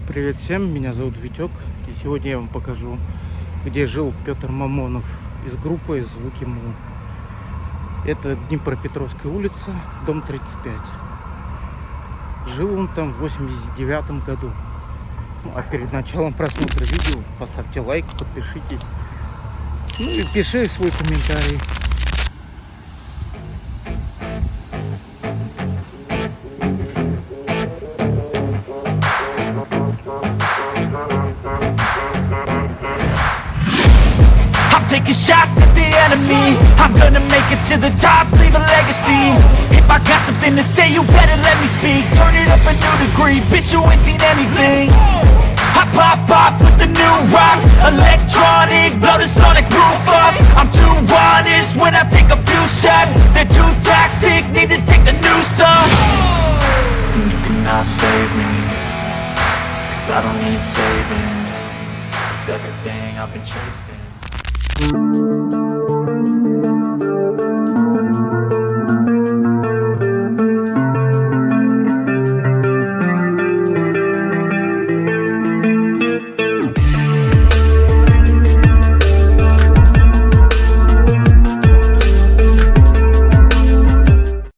Привет всем, меня зовут Витёк, и сегодня я вам покажу, где жил Пётр Мамонов из группы «Звуки Му». Это Днепропетровская улица, дом 35. Жил он там в 89 году. А перед началом просмотра видео поставьте лайк, подпишитесь, ну и пиши свой комментарий. Taking shots at the enemy. I'm gonna make it to the top, leave a legacy. If I got something to say, you better let me speak. Turn it up a new degree, bitch, you ain't seen anything. I pop off with the new rock, electronic, blow the sonic roof up. I'm too honest when I take a few shots. They're too toxic, need to take the noose off. And you cannot save me, cause I don't need saving. It's everything I've been chasing.